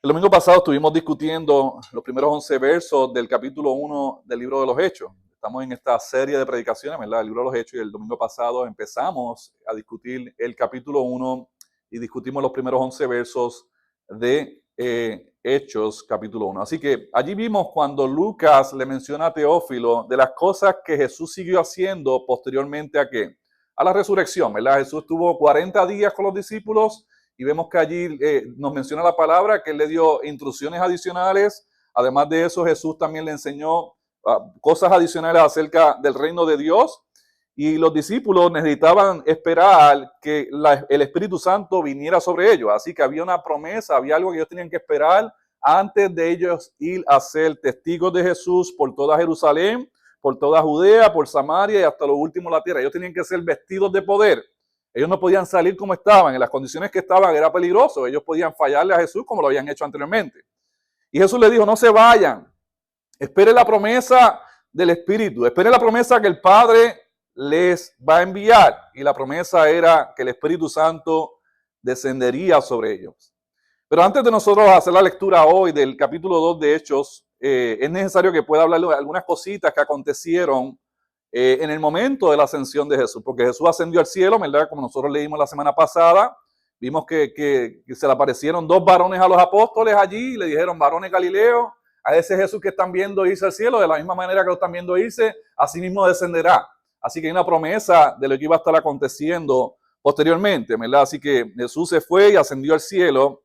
El domingo pasado estuvimos discutiendo los primeros 11 versos del capítulo 1 del libro de los Hechos. Estamos en esta serie de predicaciones, ¿verdad? El libro de los Hechos, y el domingo pasado empezamos a discutir el capítulo 1 y discutimos los primeros 11 versos de Hechos, capítulo 1. Así que allí vimos cuando Lucas le menciona a Teófilo de las cosas que Jesús siguió haciendo posteriormente a ¿qué? A la resurrección, ¿verdad? Jesús estuvo 40 días con los discípulos. Y vemos que allí nos menciona la palabra que él le dio instrucciones adicionales. Además de eso, Jesús también le enseñó cosas adicionales acerca del reino de Dios. Y los discípulos necesitaban esperar que el Espíritu Santo viniera sobre ellos. Así que había una promesa, había algo que ellos tenían que esperar antes de ellos ir a ser testigos de Jesús por toda Jerusalén, por toda Judea, por Samaria y hasta lo último la tierra. Ellos tenían que ser vestidos de poder. Ellos no podían salir como estaban, en las condiciones que estaban era peligroso. Ellos podían fallarle a Jesús como lo habían hecho anteriormente. Y Jesús le dijo, no se vayan, espere la promesa del Espíritu, espere la promesa que el Padre les va a enviar. Y la promesa era que el Espíritu Santo descendería sobre ellos. Pero antes de nosotros hacer la lectura hoy del capítulo 2 de Hechos, es necesario que pueda hablar de algunas cositas que acontecieron en el momento de la ascensión de Jesús, porque Jesús ascendió al cielo, ¿verdad? Como nosotros leímos la semana pasada, vimos que se le aparecieron dos varones a los apóstoles allí y le dijeron, varones Galileos, a ese Jesús que están viendo irse al cielo, de la misma manera que lo están viendo irse, así mismo descenderá. Así que hay una promesa de lo que iba a estar aconteciendo posteriormente, ¿verdad? Así que Jesús se fue y ascendió al cielo.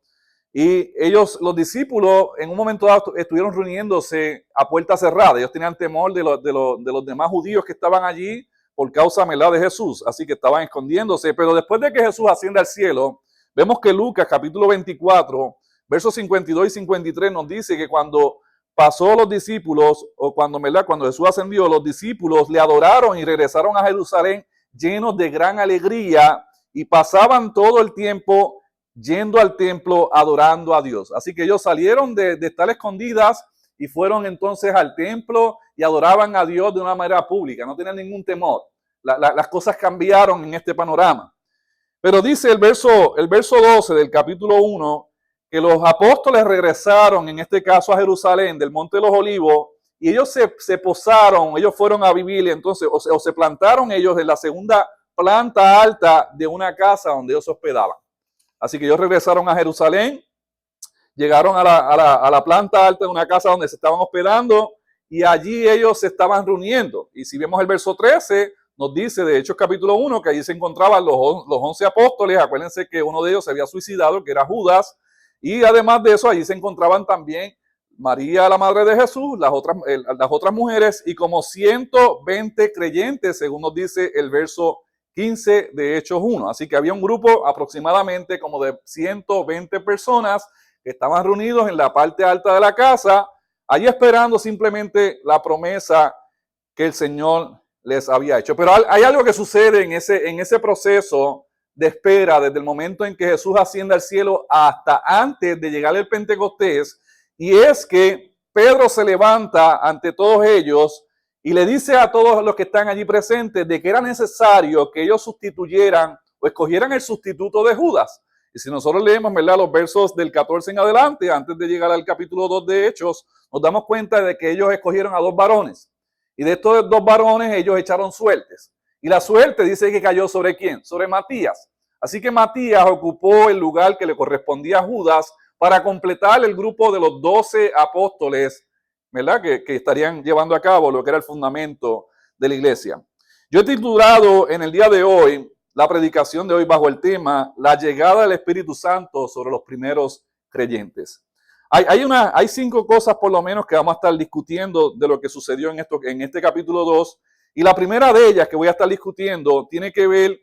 Y ellos, los discípulos, en un momento dado estuvieron reuniéndose a puerta cerrada. Ellos tenían temor de los demás judíos que estaban allí por causa de Jesús. Así que estaban escondiéndose. Pero después de que Jesús asciende al cielo, vemos que Lucas, capítulo 24, versos 52 y 53, nos dice que cuando pasó los discípulos, o cuando Jesús ascendió, los discípulos le adoraron y regresaron a Jerusalén llenos de gran alegría y pasaban todo el tiempo yendo al templo, adorando a Dios. Así que ellos salieron de estar escondidas y fueron entonces al templo y adoraban a Dios de una manera pública. No tenían ningún temor. Las cosas cambiaron en este panorama. Pero dice el verso 12 del capítulo 1 que los apóstoles regresaron, en este caso a Jerusalén, del Monte de los Olivos, y ellos se posaron, ellos fueron a vivir, entonces, o se plantaron ellos en la segunda planta alta de una casa donde ellos se hospedaban. Así que ellos regresaron a Jerusalén, llegaron a la planta alta de una casa donde se estaban hospedando y allí ellos se estaban reuniendo. Y si vemos el verso 13, nos dice de Hechos capítulo 1 que allí se encontraban los 11 apóstoles. Acuérdense que uno de ellos se había suicidado, que era Judas. Y además de eso, allí se encontraban también María, la madre de Jesús, las otras mujeres y como 120 creyentes, según nos dice el verso 15 de Hechos 1. Así que había un grupo aproximadamente como de 120 personas que estaban reunidos en la parte alta de la casa, allí esperando simplemente la promesa que el Señor les había hecho. Pero hay algo que sucede en ese proceso de espera, desde el momento en que Jesús asciende al cielo hasta antes de llegar el Pentecostés, y es que Pedro se levanta ante todos ellos y le dice a todos los que están allí presentes de que era necesario que ellos sustituyeran o escogieran el sustituto de Judas. Y si nosotros leemos, ¿verdad?, los versos del 14 en adelante, antes de llegar al capítulo 2 de Hechos, nos damos cuenta de que ellos escogieron a dos varones. Y de estos dos varones ellos echaron suertes. Y la suerte dice que cayó ¿sobre quién? Sobre Matías. Así que Matías ocupó el lugar que le correspondía a Judas para completar el grupo de los 12 apóstoles, ¿verdad?, que estarían llevando a cabo lo que era el fundamento de la iglesia. Yo he titulado en el día de hoy la predicación de hoy bajo el tema la llegada del Espíritu Santo sobre los primeros creyentes. Hay 5 cosas por lo menos que vamos a estar discutiendo de lo que sucedió en este capítulo 2. Y la primera de ellas que voy a estar discutiendo tiene que ver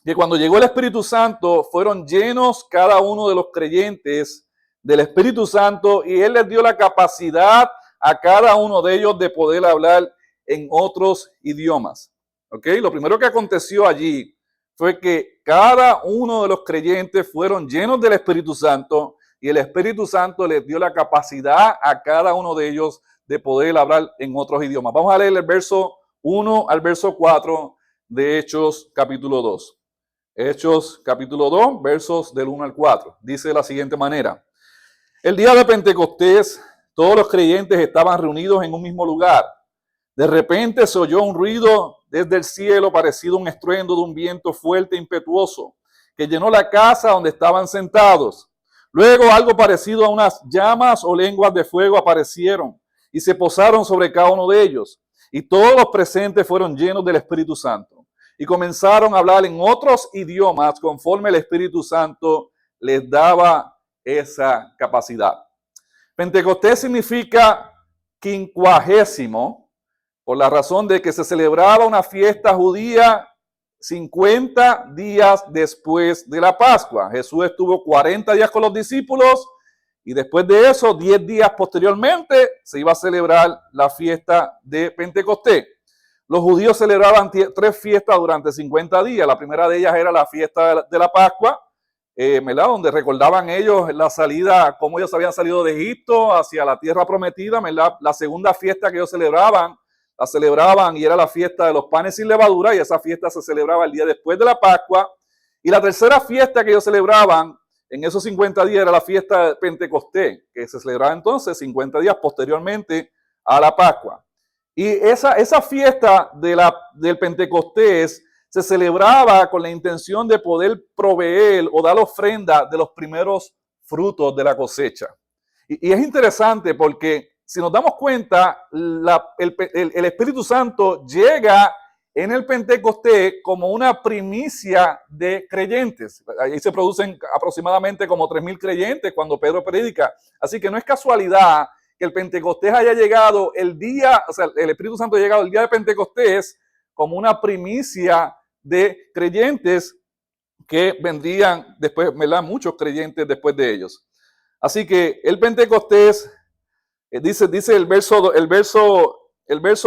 que cuando llegó el Espíritu Santo fueron llenos cada uno de los creyentes del Espíritu Santo y Él les dio la capacidad a cada uno de ellos de poder hablar en otros idiomas. ¿Ok? Lo primero que aconteció allí fue que cada uno de los creyentes fueron llenos del Espíritu Santo y el Espíritu Santo les dio la capacidad a cada uno de ellos de poder hablar en otros idiomas. Vamos a leer el verso 1 al verso 4 de Hechos capítulo 2. Hechos capítulo 2, versos del 1 al 4. Dice de la siguiente manera. El día de Pentecostés, todos los creyentes estaban reunidos en un mismo lugar. De repente se oyó un ruido desde el cielo parecido a un estruendo de un viento fuerte e impetuoso que llenó la casa donde estaban sentados. Luego algo parecido a unas llamas o lenguas de fuego aparecieron y se posaron sobre cada uno de ellos. Y todos los presentes fueron llenos del Espíritu Santo y comenzaron a hablar en otros idiomas conforme el Espíritu Santo les daba esa capacidad. Pentecostés significa quincuagésimo, por la razón de que se celebraba una fiesta judía 50 días después de la Pascua. Jesús estuvo 40 días con los discípulos y después de eso, 10 días posteriormente, se iba a celebrar la fiesta de Pentecostés. Los judíos celebraban 3 fiestas durante 50 días. La primera de ellas era la fiesta de la Pascua, ¿verdad? Donde recordaban ellos la salida, cómo ellos habían salido de Egipto hacia la tierra prometida, ¿verdad? La segunda fiesta que ellos la celebraban y era la fiesta de los panes sin levadura, y esa fiesta se celebraba el día después de la Pascua. Y la tercera fiesta que ellos celebraban en esos 50 días era la fiesta de Pentecostés, que se celebraba entonces 50 días posteriormente a la Pascua. Y esa fiesta del Pentecostés se celebraba con la intención de poder proveer o dar ofrenda de los primeros frutos de la cosecha. Y es interesante porque si nos damos cuenta, el Espíritu Santo llega en el Pentecostés como una primicia de creyentes. Ahí se producen aproximadamente como 3,000 creyentes cuando Pedro predica. Así que no es casualidad que el Pentecostés haya llegado el día, o sea, el Espíritu Santo ha llegado el día de Pentecostés como una primicia de creyentes que vendrían después, ¿verdad? Muchos creyentes después de ellos. Así que el Pentecostés, dice el verso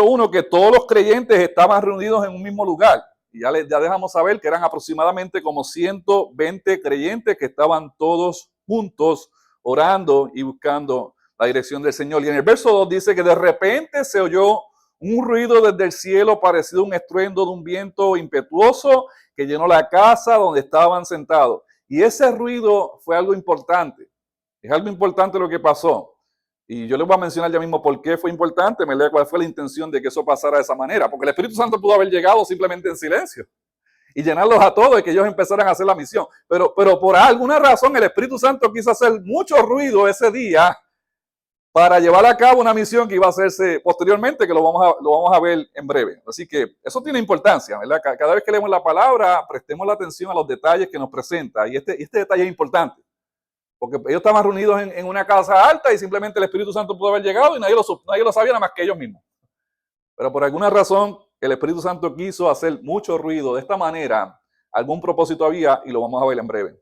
1 que todos los creyentes estaban reunidos en un mismo lugar. Y ya dejamos saber que eran aproximadamente como 120 creyentes que estaban todos juntos orando y buscando la dirección del Señor. Y en el verso 2 dice que de repente se oyó un ruido desde el cielo parecido a un estruendo de un viento impetuoso que llenó la casa donde estaban sentados. Y ese ruido fue algo importante. Es algo importante lo que pasó. Y yo les voy a mencionar ya mismo por qué fue importante, cuál fue la intención de que eso pasara de esa manera. Porque el Espíritu Santo pudo haber llegado simplemente en silencio y llenarlos a todos y que ellos empezaran a hacer la misión. Pero por alguna razón el Espíritu Santo quiso hacer mucho ruido ese día para llevar a cabo una misión que iba a hacerse posteriormente, que lo vamos a ver en breve. Así que eso tiene importancia, ¿verdad? Cada vez que leemos la palabra, prestemos la atención a los detalles que nos presenta. Y este detalle es importante, porque ellos estaban reunidos en una casa alta y simplemente el Espíritu Santo pudo haber llegado y nadie lo sabía nada más que ellos mismos. Pero por alguna razón, el Espíritu Santo quiso hacer mucho ruido de esta manera. Algún propósito había y lo vamos a ver en breve.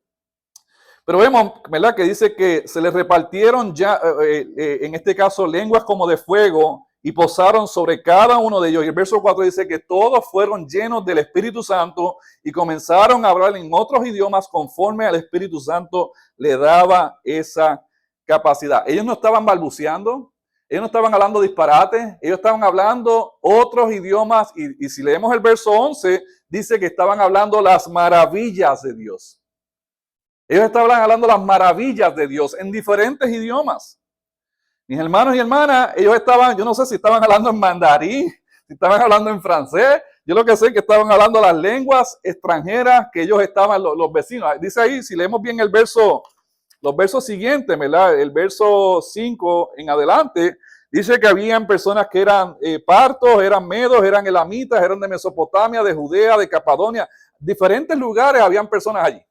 Pero vemos, ¿verdad?, que dice que se les repartieron ya, en este caso, lenguas como de fuego y posaron sobre cada uno de ellos. Y el verso 4 dice que todos fueron llenos del Espíritu Santo y comenzaron a hablar en otros idiomas conforme al Espíritu Santo le daba esa capacidad. Ellos no estaban balbuceando, ellos no estaban hablando disparates, ellos estaban hablando otros idiomas. Y si leemos el verso 11, dice que estaban hablando las maravillas de Dios. Ellos estaban hablando las maravillas de Dios en diferentes idiomas. Mis hermanos y hermanas, ellos estaban, yo no sé si estaban hablando en mandarín, si estaban hablando en francés. Yo lo que sé es que estaban hablando las lenguas extranjeras que ellos estaban, los vecinos. Dice ahí, si leemos bien los versos siguientes, ¿verdad? El verso 5 en adelante, dice que habían personas que eran partos, eran medos, eran elamitas, eran de Mesopotamia, de Judea, de Capadonia. Diferentes lugares habían personas allí.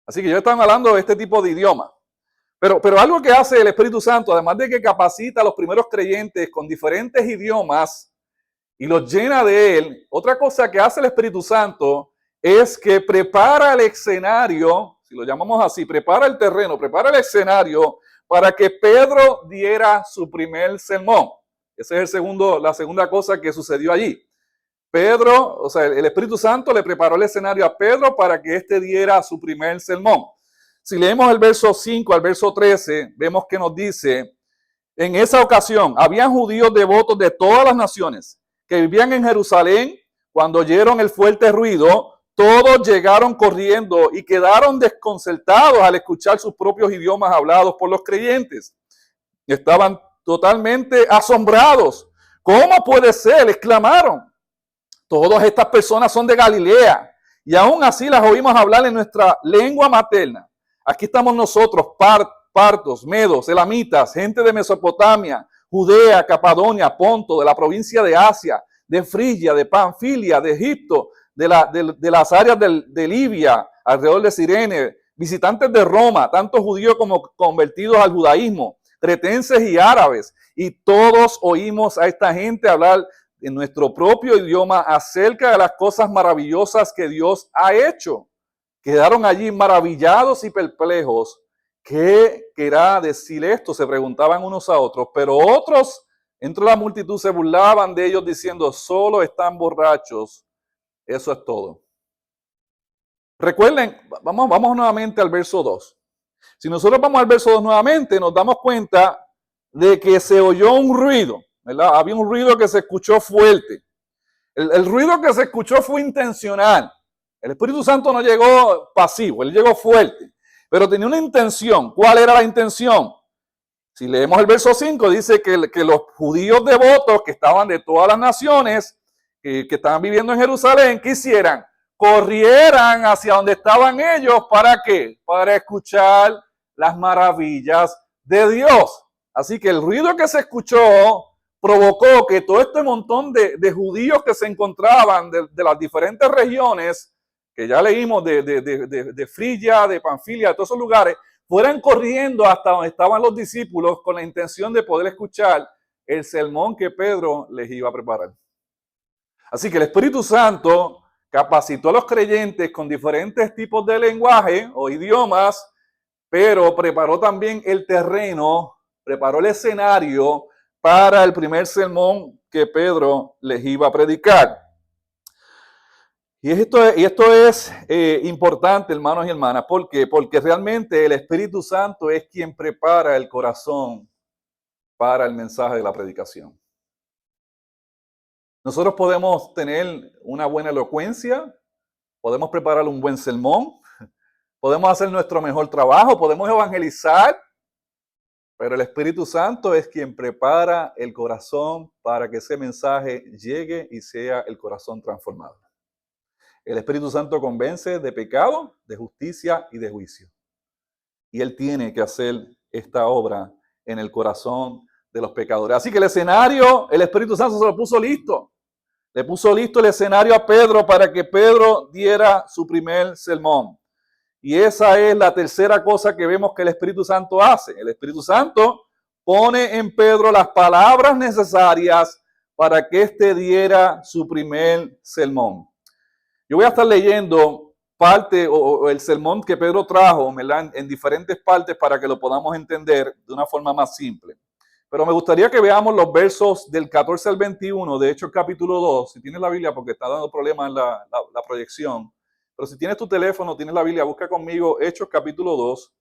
Así que ellos estaban hablando de este tipo de idioma. Pero algo que hace el Espíritu Santo, además de que capacita a los primeros creyentes con diferentes idiomas y los llena de él, otra cosa que hace el Espíritu Santo es que prepara el escenario, si lo llamamos así, prepara el terreno, prepara el escenario para que Pedro diera su primer sermón. Esa es la segunda cosa que sucedió allí. Pedro, o sea, el Espíritu Santo le preparó el escenario a Pedro para que éste diera su primer sermón. Si leemos el verso 5 al verso 13, vemos que nos dice, en esa ocasión, habían judíos devotos de todas las naciones que vivían en Jerusalén. Cuando oyeron el fuerte ruido, Todos llegaron corriendo y quedaron desconcertados al escuchar sus propios idiomas hablados por los creyentes. Estaban totalmente asombrados. ¿Cómo puede ser?, exclamaron. Todas estas personas son de Galilea y aún así las oímos hablar en nuestra lengua materna. Aquí estamos nosotros, partos, medos, elamitas, gente de Mesopotamia, Judea, Capadonia, Ponto, de la provincia de Asia, de Frigia, de Panfilia, de Egipto, de las áreas de Libia, alrededor de Cirene, visitantes de Roma, tanto judíos como convertidos al judaísmo, cretenses y árabes, y todos oímos a esta gente hablar en nuestro propio idioma acerca de las cosas maravillosas que Dios ha hecho. Quedaron allí maravillados y perplejos. ¿Qué querrá decir esto?, se preguntaban unos a otros, pero otros entre la multitud se burlaban de ellos diciendo, solo están borrachos. Eso es todo. Recuerden, vamos nuevamente al verso 2. Si nosotros vamos al verso 2 nuevamente, nos damos cuenta de que se oyó un ruido, ¿verdad? Había un ruido que se escuchó fuerte. El ruido que se escuchó fue intencional. El Espíritu Santo no llegó pasivo, él llegó fuerte, pero tenía una intención. ¿Cuál era la intención? Si leemos el verso 5, dice que los judíos devotos que estaban de todas las naciones, que estaban viviendo en Jerusalén, ¿qué hicieran? Corrieran hacia donde estaban ellos. ¿Para qué? Para escuchar las maravillas de Dios. Así que el ruido que se escuchó provocó que todo este montón de judíos que se encontraban de las diferentes regiones, que ya leímos de Frigia, de Panfilia, de todos esos lugares, fueran corriendo hasta donde estaban los discípulos con la intención de poder escuchar el sermón que Pedro les iba a preparar. Así que el Espíritu Santo capacitó a los creyentes con diferentes tipos de lenguaje o idiomas, pero preparó también el terreno, preparó el escenario para el primer sermón que Pedro les iba a predicar. Y esto es importante, hermanos y hermanas. ¿Por qué? Porque realmente el Espíritu Santo es quien prepara el corazón para el mensaje de la predicación. Nosotros podemos tener una buena elocuencia, podemos preparar un buen sermón, podemos hacer nuestro mejor trabajo, podemos evangelizar, pero el Espíritu Santo es quien prepara el corazón para que ese mensaje llegue y sea el corazón transformado. El Espíritu Santo convence de pecado, de justicia y de juicio. Y Él tiene que hacer esta obra en el corazón de los pecadores. Así que el escenario, el Espíritu Santo se lo puso listo. Le puso listo el escenario a Pedro para que Pedro diera su primer sermón. Y esa es la tercera cosa que vemos que el Espíritu Santo hace. El Espíritu Santo pone en Pedro las palabras necesarias para que éste diera su primer sermón. Yo voy a estar leyendo parte o el sermón que Pedro trajo, ¿verdad?, en diferentes partes para que lo podamos entender de una forma más simple. Pero me gustaría que veamos los versos del 14 al 21 de Hechos capítulo 2. Si tienes la Biblia, porque está dando problemas en la proyección. Pero si tienes tu teléfono, tienes la Biblia, busca conmigo Hechos capítulo 2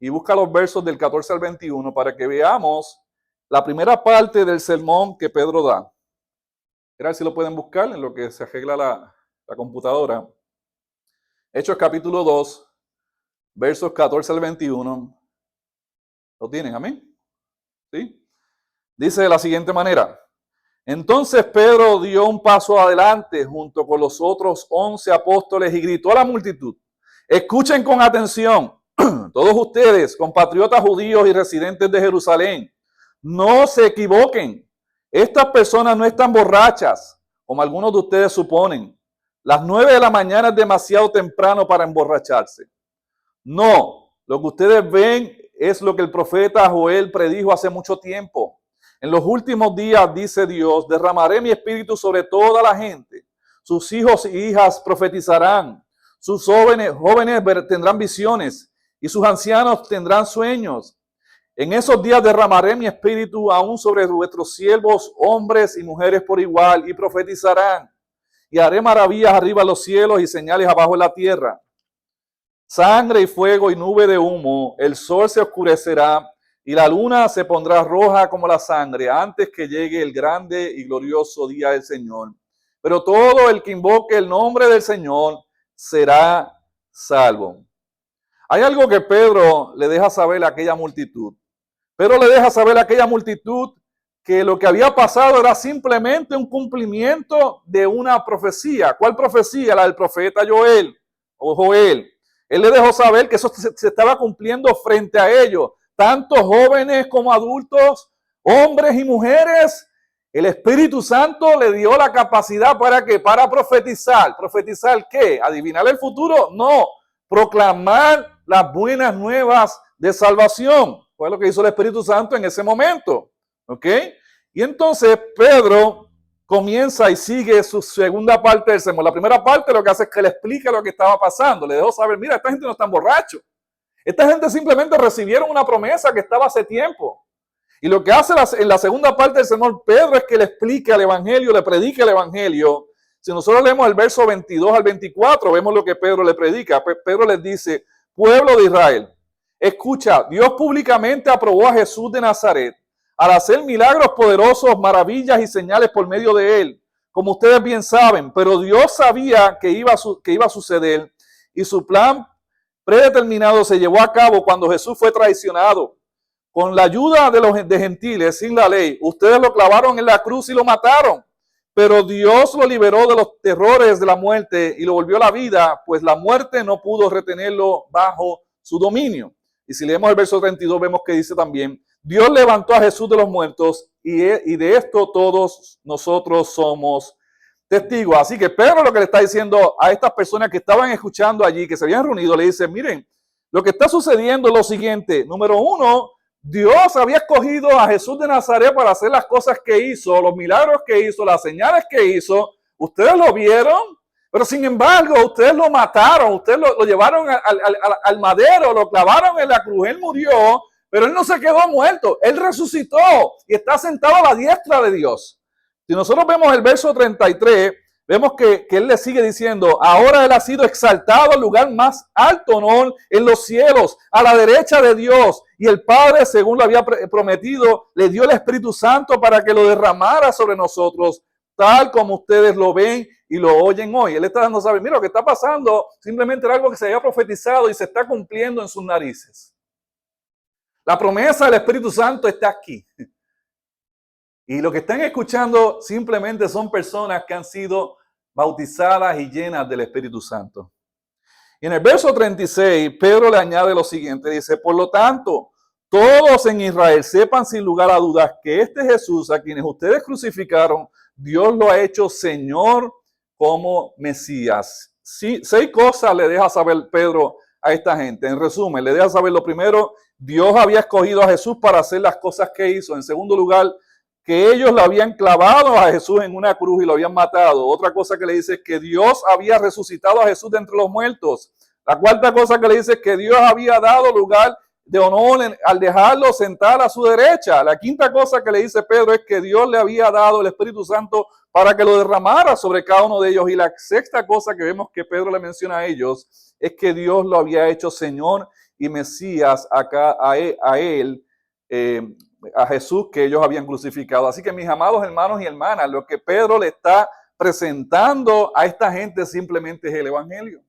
y busca los versos del 14 al 21 para que veamos la primera parte del sermón que Pedro da. A ver si lo pueden buscar en lo que se arregla la computadora. Hechos capítulo 2, versos 14 al 21. ¿Lo tienen? ¿Amén? ¿Sí? Dice de la siguiente manera. Entonces Pedro dio un paso adelante junto con los otros 11 apóstoles y gritó a la multitud: escuchen con atención, todos ustedes, compatriotas judíos y residentes de Jerusalén, no se equivoquen. Estas personas no están borrachas, como algunos de ustedes suponen. Las 9 de la mañana es demasiado temprano para emborracharse. No, lo que ustedes ven es lo que el profeta Joel predijo hace mucho tiempo. En los últimos días, dice Dios, derramaré mi espíritu sobre toda la gente. Sus hijos y hijas profetizarán. Sus jóvenes tendrán visiones y sus ancianos tendrán sueños. En esos días derramaré mi espíritu aún sobre vuestros siervos, hombres y mujeres por igual, y profetizarán. Y haré maravillas arriba en los cielos y señales abajo en la tierra. Sangre y fuego y nube de humo, el sol se oscurecerá y la luna se pondrá roja como la sangre antes que llegue el grande y glorioso día del Señor. Pero todo el que invoque el nombre del Señor será salvo. Hay algo que Pedro le deja saber a aquella multitud. Pedro le deja saber a aquella multitud que lo que había pasado era simplemente un cumplimiento de una profecía. ¿Cuál profecía? La del profeta Joel o Joel. Él le dejó saber que eso se estaba cumpliendo frente a ellos, tanto jóvenes como adultos, hombres y mujeres. El Espíritu Santo le dio la capacidad para ¿qué? Para profetizar. ¿Profetizar qué? ¿Adivinar el futuro? No. Proclamar las buenas nuevas de salvación. Fue lo que hizo el Espíritu Santo en ese momento. ¿Ok? Y entonces Pedro comienza y sigue su segunda parte del sermón. La primera parte lo que hace es que le explica lo que estaba pasando. Le dejó saber, mira, esta gente no está borracho. Esta gente simplemente recibieron una promesa que estaba hace tiempo. Y lo que hace en la segunda parte del sermón Pedro es que le explica el evangelio, le predica el evangelio. Si nosotros leemos el verso 22 al 24, vemos lo que Pedro le predica. Pedro les dice, pueblo de Israel, escucha, Dios públicamente aprobó a Jesús de Nazaret al hacer milagros poderosos, maravillas y señales por medio de él, como ustedes bien saben, pero Dios sabía que iba a suceder y su plan predeterminado se llevó a cabo cuando Jesús fue traicionado. Con la ayuda de gentiles sin la ley, ustedes lo clavaron en la cruz y lo mataron, pero Dios lo liberó de los terrores de la muerte y lo volvió a la vida, pues la muerte no pudo retenerlo bajo su dominio. Y si leemos el verso 32, vemos que dice también, Dios levantó a Jesús de los muertos y de esto todos nosotros somos testigos. Así que Pedro lo que le está diciendo a estas personas que estaban escuchando allí, que se habían reunido, le dice, miren, lo que está sucediendo es lo siguiente. Número uno, Dios había escogido a Jesús de Nazaret para hacer las cosas que hizo, los milagros que hizo, las señales que hizo. Ustedes lo vieron, pero sin embargo, ustedes lo mataron, ustedes lo llevaron al madero, lo clavaron en la cruz, él murió, pero él no se quedó muerto, él resucitó y está sentado a la diestra de Dios. Si nosotros vemos el verso 33, vemos que él le sigue diciendo, ahora él ha sido exaltado al lugar más alto, ¿no? En los cielos, a la derecha de Dios. Y el Padre, según lo había prometido, le dio el Espíritu Santo para que lo derramara sobre nosotros, tal como ustedes lo ven y lo oyen hoy. Él está dando a saber, mira, lo que está pasando simplemente era algo que se había profetizado y se está cumpliendo en sus narices. La promesa del Espíritu Santo está aquí. Y lo que están escuchando simplemente son personas que han sido bautizadas y llenas del Espíritu Santo. Y en el verso 36, Pedro le añade lo siguiente, dice, por lo tanto, todos en Israel sepan sin lugar a dudas que este Jesús a quienes ustedes crucificaron, Dios lo ha hecho Señor como Mesías. Sí, 6 cosas le deja saber Pedro a esta gente. En resumen, le deja saber lo primero, Dios había escogido a Jesús para hacer las cosas que hizo. En segundo lugar, que ellos lo habían clavado a Jesús en una cruz y lo habían matado. Otra cosa que le dice es que Dios había resucitado a Jesús de entre los muertos. La cuarta cosa que le dice es que Dios había dado lugar de honor al dejarlo sentar a su derecha. La quinta cosa que le dice Pedro es que Dios le había dado el Espíritu Santo para que lo derramara sobre cada uno de ellos. Y la sexta cosa que vemos que Pedro le menciona a ellos es que Dios lo había hecho Señor y Mesías a Jesús que ellos habían crucificado. Así que mis amados hermanos y hermanas, lo que Pedro le está presentando a esta gente simplemente es el Evangelio.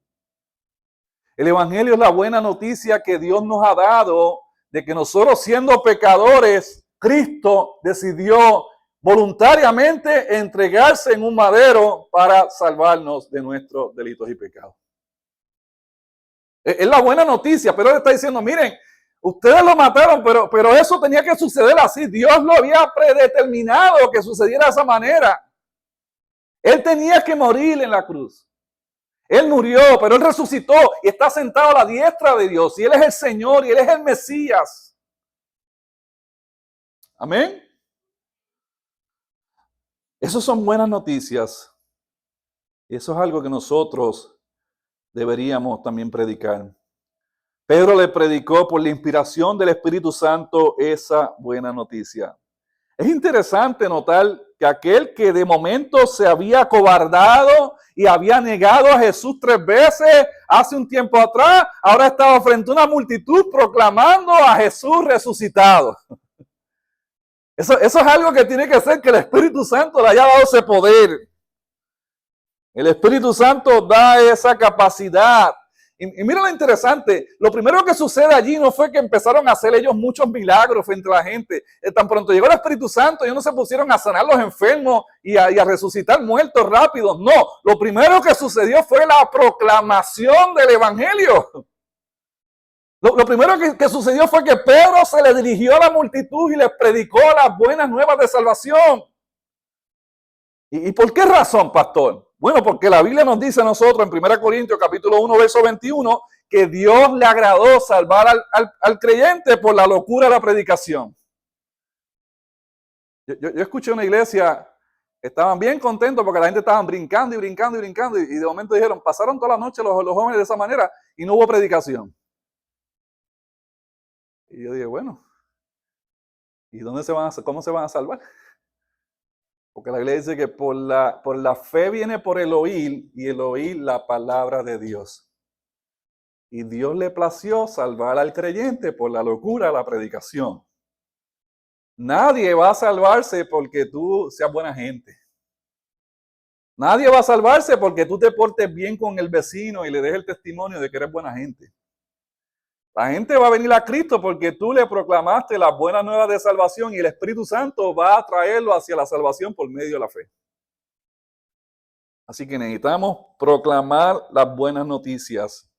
El Evangelio es la buena noticia que Dios nos ha dado de que nosotros siendo pecadores, Cristo decidió voluntariamente entregarse en un madero para salvarnos de nuestros delitos y pecados. Es la buena noticia, pero él está diciendo, miren, ustedes lo mataron, pero eso tenía que suceder así. Dios lo había predeterminado que sucediera de esa manera. Él tenía que morir en la cruz. Él murió, pero él resucitó y está sentado a la diestra de Dios. Y él es el Señor y él es el Mesías. Amén. Esas son buenas noticias. Y eso es algo que nosotros deberíamos también predicar. Pedro le predicó por la inspiración del Espíritu Santo esa buena noticia. Es interesante notar que aquel que de momento se había acobardado y había negado a Jesús 3 veces hace un tiempo atrás, ahora estaba frente a una multitud proclamando a Jesús resucitado. Eso es algo que tiene que ser que el Espíritu Santo le haya dado ese poder. El Espíritu Santo da esa capacidad. Y mira lo interesante, lo primero que sucede allí no fue que empezaron a hacer ellos muchos milagros frente a la gente. Tan pronto llegó el Espíritu Santo, ellos no se pusieron a sanar los enfermos y a resucitar muertos rápidos. No, lo primero que sucedió fue la proclamación del Evangelio. Lo primero que sucedió fue que Pedro se le dirigió a la multitud y les predicó las buenas nuevas de salvación. ¿Y por qué razón, pastor? Bueno, porque la Biblia nos dice a nosotros en 1 Corintios capítulo 1, verso 21, que Dios le agradó salvar al creyente por la locura de la predicación. Yo escuché una iglesia, estaban bien contentos porque la gente estaba brincando y brincando y brincando, y de momento dijeron, pasaron toda la noche los jóvenes de esa manera y no hubo predicación. Y yo dije, bueno, ¿y cómo se van a salvar? Porque la Biblia dice que por la fe viene por el oír, y el oír la palabra de Dios. Y Dios le plació salvar al creyente por la locura de la predicación. Nadie va a salvarse porque tú seas buena gente. Nadie va a salvarse porque tú te portes bien con el vecino y le des el testimonio de que eres buena gente. La gente va a venir a Cristo porque tú le proclamaste las buenas nuevas de salvación y el Espíritu Santo va a traerlo hacia la salvación por medio de la fe. Así que necesitamos proclamar las buenas noticias.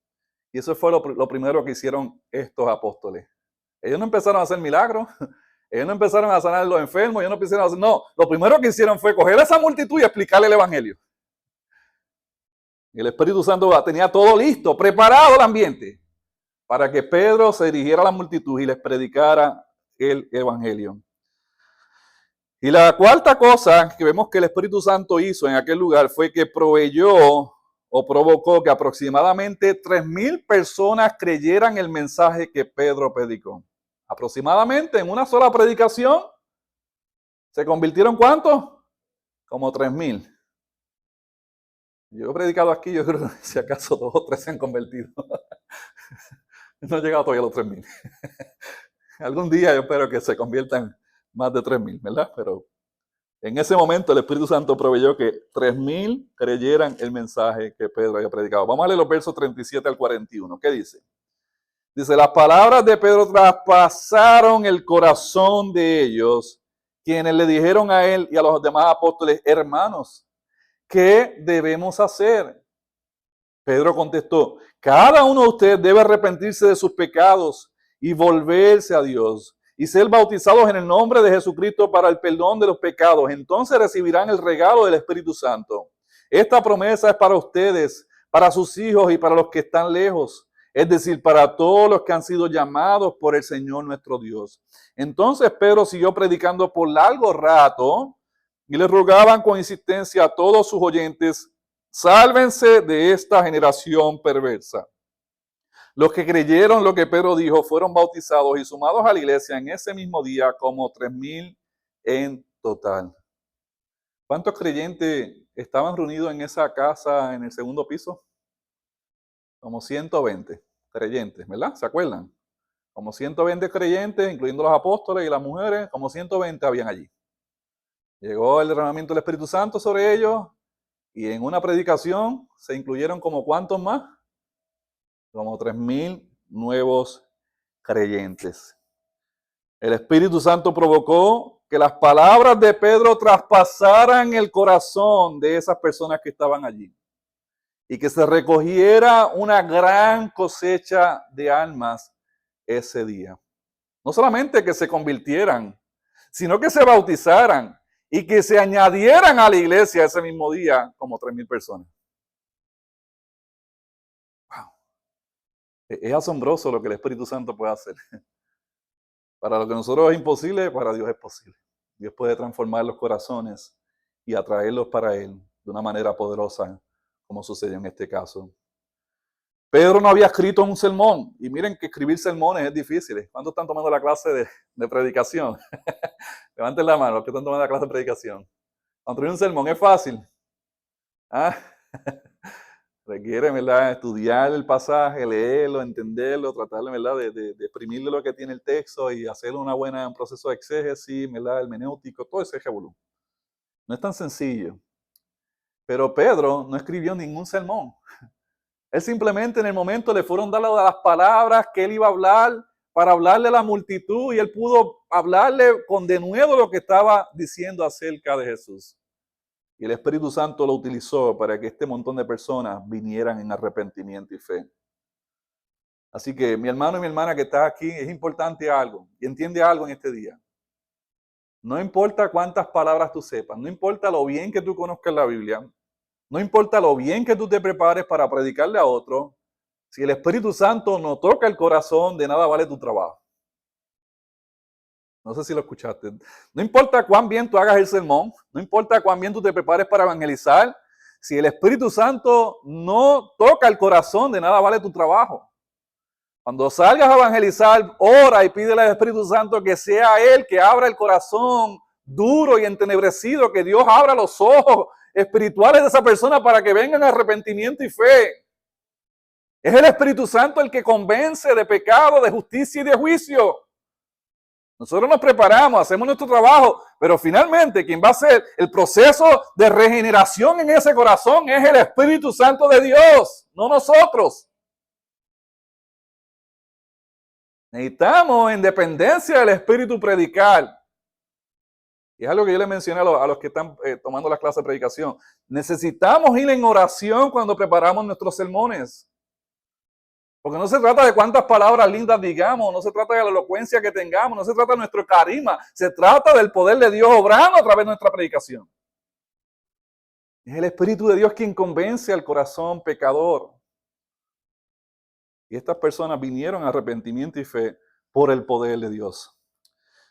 Y eso fue lo primero que hicieron estos apóstoles. Ellos no empezaron a hacer milagros, ellos no empezaron a sanar a los enfermos, ellos no empezaron a hacer... No, lo primero que hicieron fue coger a esa multitud y explicarle el Evangelio. Y el Espíritu Santo tenía todo listo, preparado el ambiente, para que Pedro se dirigiera a la multitud y les predicara el Evangelio. Y la cuarta cosa que vemos que el Espíritu Santo hizo en aquel lugar fue que proveyó o provocó que aproximadamente 3,000 personas creyeran el mensaje que Pedro predicó. Aproximadamente en una sola predicación, ¿se convirtieron cuántos? Como 3,000. Yo he predicado aquí, yo creo que si acaso 2 o 3 se han convertido. No he llegado todavía a los 3,000. Algún día yo espero que se conviertan más de 3,000, ¿verdad? Pero en ese momento el Espíritu Santo proveyó que 3,000 creyeran el mensaje que Pedro había predicado. Vamos a leer los versos 37 al 41. ¿Qué dice? Dice, las palabras de Pedro traspasaron el corazón de ellos, quienes le dijeron a él y a los demás apóstoles, hermanos, ¿qué debemos hacer? Pedro contestó, cada uno de ustedes debe arrepentirse de sus pecados y volverse a Dios y ser bautizados en el nombre de Jesucristo para el perdón de los pecados. Entonces recibirán el regalo del Espíritu Santo. Esta promesa es para ustedes, para sus hijos y para los que están lejos, es decir, para todos los que han sido llamados por el Señor nuestro Dios. Entonces Pedro siguió predicando por largo rato y le rogaban con insistencia a todos sus oyentes, sálvense de esta generación perversa. Los que creyeron lo que Pedro dijo fueron bautizados y sumados a la iglesia en ese mismo día como 3,000 en total. ¿Cuántos creyentes estaban reunidos en esa casa en el segundo piso? Como 120 creyentes, ¿verdad? ¿Se acuerdan? Como 120 creyentes, incluyendo los apóstoles y las mujeres, como 120 habían allí. Llegó el derramamiento del Espíritu Santo sobre ellos y en una predicación se incluyeron como ¿cuántos más? Como 3,000 nuevos creyentes. El Espíritu Santo provocó que las palabras de Pedro traspasaran el corazón de esas personas que estaban allí y que se recogiera una gran cosecha de almas ese día. No solamente que se convirtieran, sino que se bautizaran y que se añadieran a la iglesia ese mismo día como 3,000 personas. Es asombroso lo que el Espíritu Santo puede hacer. Para lo que nosotros es imposible, para Dios es posible. Dios puede transformar los corazones y atraerlos para Él de una manera poderosa, como sucedió en este caso. Pedro no había escrito un sermón. Y miren que escribir sermones es difícil. ¿Cuántos están tomando la clase de predicación? Levanten la mano los que están tomando la clase de predicación. Construir un sermón es fácil. ¿Ah? Requiere, ¿verdad?, estudiar el pasaje, leerlo, entenderlo, tratar, ¿verdad?, de exprimirle lo que tiene el texto y hacer un proceso de exégesis, ¿verdad?, hermenéutico, todo ese revolú. No es tan sencillo. Pero Pedro no escribió ningún sermón. Él simplemente en el momento le fueron dadas las palabras que él iba a hablar para hablarle a la multitud y él pudo hablarle con denuedo lo que estaba diciendo acerca de Jesús. Y el Espíritu Santo lo utilizó para que este montón de personas vinieran en arrepentimiento y fe. Así que mi hermano y mi hermana que está aquí, es importante algo y entiende algo en este día. No importa cuántas palabras tú sepas, no importa lo bien que tú conozcas la Biblia, no importa lo bien que tú te prepares para predicarle a otro, si el Espíritu Santo no toca el corazón, de nada vale tu trabajo. No sé si lo escuchaste. No importa cuán bien tú hagas el sermón, no importa cuán bien tú te prepares para evangelizar, si el Espíritu Santo no toca el corazón, de nada vale tu trabajo. Cuando salgas a evangelizar, ora y pídele al Espíritu Santo que sea Él que abra el corazón duro y entenebrecido, que Dios abra los ojos espirituales de esa persona para que vengan arrepentimiento y fe. Es el Espíritu Santo el que convence de pecado, de justicia y de juicio. Nosotros nos preparamos, hacemos nuestro trabajo, pero finalmente quien va a hacer el proceso de regeneración en ese corazón es el Espíritu Santo de Dios, no nosotros. Necesitamos en dependencia del Espíritu predicar. Y es algo que yo le mencioné a los que están tomando las clases de predicación. Necesitamos ir en oración cuando preparamos nuestros sermones. Porque no se trata de cuántas palabras lindas digamos, no se trata de la elocuencia que tengamos, no se trata de nuestro carisma, se trata del poder de Dios obrando a través de nuestra predicación. Es el Espíritu de Dios quien convence al corazón pecador. Y estas personas vinieron a arrepentimiento y fe por el poder de Dios.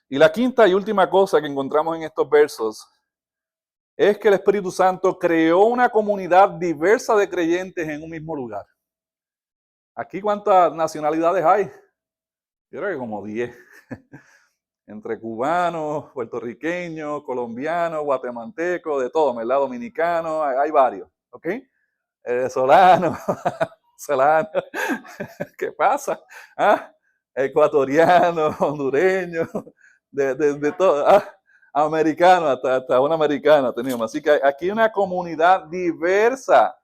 Y la quinta y última cosa que encontramos en estos versos es que el Espíritu Santo creó una comunidad diversa de creyentes en un mismo lugar. ¿Aquí cuántas nacionalidades hay? Yo creo que como 10. Entre cubanos, puertorriqueños, colombianos, guatemaltecos, de todo, ¿verdad? Dominicanos, hay varios, ¿ok? Venezolanos, venezolanos, ¿qué pasa? ¿Ah? Ecuatorianos, hondureños, de todo, americanos, hasta una americana teníamos. Así que aquí hay una comunidad diversa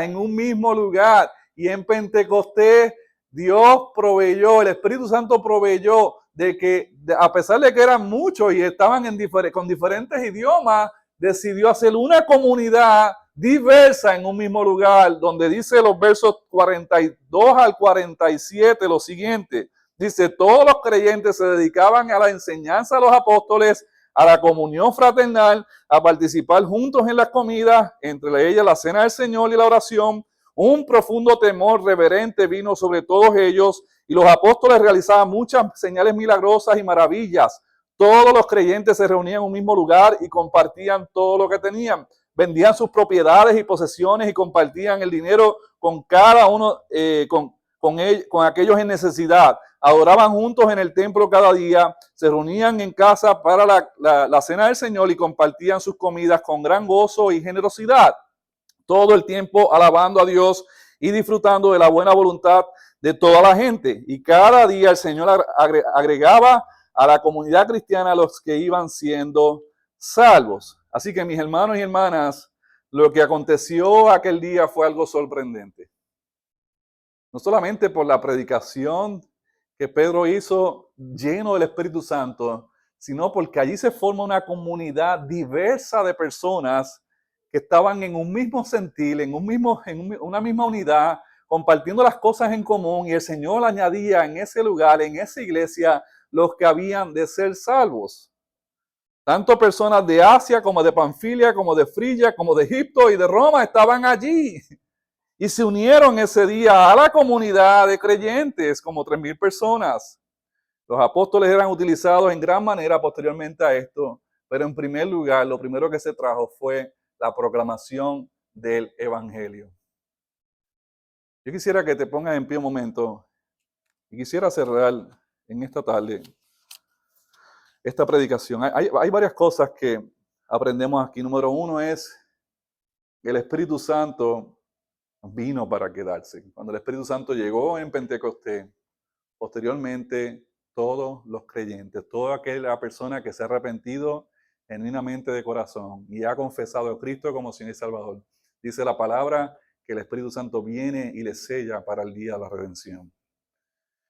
en un mismo lugar. Y en Pentecostés, Dios proveyó, el Espíritu Santo proveyó de que, a pesar de que eran muchos y estaban con diferentes idiomas, decidió hacer una comunidad diversa en un mismo lugar, donde dice los versos 42 al 47 lo siguiente. Dice, todos los creyentes se dedicaban a la enseñanza de los apóstoles, a la comunión fraternal, a participar juntos en las comidas, entre ellas la cena del Señor y la oración. Un profundo temor reverente vino sobre todos ellos y los apóstoles realizaban muchas señales milagrosas y maravillas. Todos los creyentes se reunían en un mismo lugar y compartían todo lo que tenían. Vendían sus propiedades y posesiones y compartían el dinero con cada uno, con aquellos en necesidad. Adoraban juntos en el templo cada día, se reunían en casa para la cena del Señor y compartían sus comidas con gran gozo y generosidad. Todo el tiempo alabando a Dios y disfrutando de la buena voluntad de toda la gente. Y cada día el Señor agregaba a la comunidad cristiana a los que iban siendo salvos. Así que mis hermanos y hermanas, lo que aconteció aquel día fue algo sorprendente. No solamente por la predicación que Pedro hizo lleno del Espíritu Santo, sino porque allí se forma una comunidad diversa de personas que estaban en un mismo sentir, en una misma unidad, compartiendo las cosas en común, y el Señor añadía en ese lugar, en esa iglesia, los que habían de ser salvos. Tanto personas de Asia como de Panfilia, como de Frigia, como de Egipto y de Roma estaban allí. Y se unieron ese día a la comunidad de creyentes, como 3,000 personas. Los apóstoles eran utilizados en gran manera posteriormente a esto, pero en primer lugar, lo primero que se trajo fue la proclamación del Evangelio. Yo quisiera que te pongas en pie un momento y quisiera cerrar en esta tarde esta predicación. Hay varias cosas que aprendemos aquí. Número uno es que el Espíritu Santo vino para quedarse. Cuando el Espíritu Santo llegó en Pentecostés, posteriormente todos los creyentes, toda aquella persona que se ha arrepentido genuinamente de corazón y ha confesado a Cristo como Señor y Salvador, dice la palabra que el Espíritu Santo viene y le sella para el día de la redención.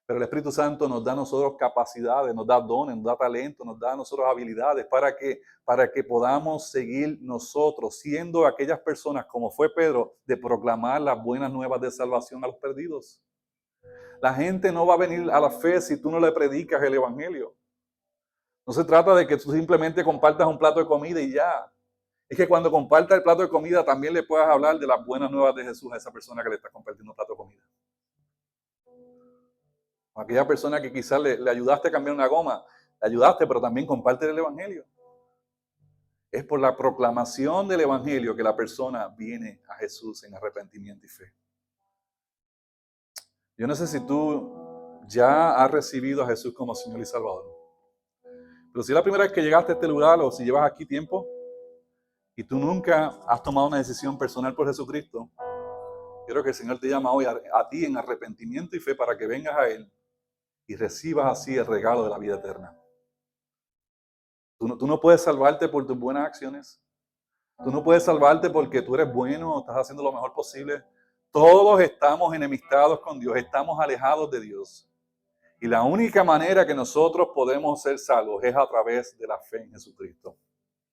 Pero el Espíritu Santo nos da a nosotros capacidades, nos da dones, nos da talento, nos da a nosotros habilidades para que podamos seguir nosotros siendo aquellas personas, como fue Pedro, de proclamar las buenas nuevas de salvación a los perdidos. La gente no va a venir a la fe si tú no le predicas el Evangelio. No se trata de que tú simplemente compartas un plato de comida y ya. Es que cuando compartas el plato de comida también le puedas hablar de las buenas nuevas de Jesús a esa persona que le está compartiendo un plato de comida. O aquella persona que quizás le ayudaste a cambiar una goma, le ayudaste, pero también comparte el Evangelio. Es por la proclamación del Evangelio que la persona viene a Jesús en arrepentimiento y fe. Yo no sé si tú ya has recibido a Jesús como Señor y Salvador. Pero si es la primera vez que llegaste a este lugar o si llevas aquí tiempo y tú nunca has tomado una decisión personal por Jesucristo, quiero que el Señor te llama hoy a ti en arrepentimiento y fe para que vengas a Él y recibas así el regalo de la vida eterna. Tú no puedes salvarte por tus buenas acciones. Tú no puedes salvarte porque tú eres bueno o estás haciendo lo mejor posible. Todos estamos enemistados con Dios, estamos alejados de Dios. Y la única manera que nosotros podemos ser salvos es a través de la fe en Jesucristo.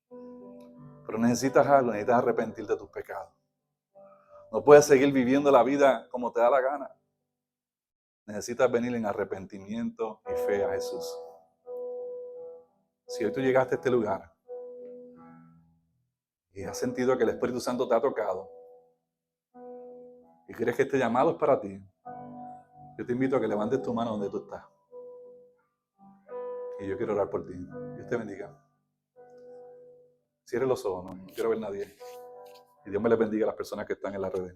Pero necesitas algo, necesitas arrepentirte de tus pecados. No puedes seguir viviendo la vida como te da la gana. Necesitas venir en arrepentimiento y fe a Jesús. Si hoy tú llegaste a este lugar y has sentido que el Espíritu Santo te ha tocado y crees que este llamado es para ti, yo te invito a que levantes tu mano donde tú estás. Y yo quiero orar por ti. Dios te bendiga. Cierre los ojos, no quiero ver a nadie. Y Dios me les bendiga a las personas que están en las redes.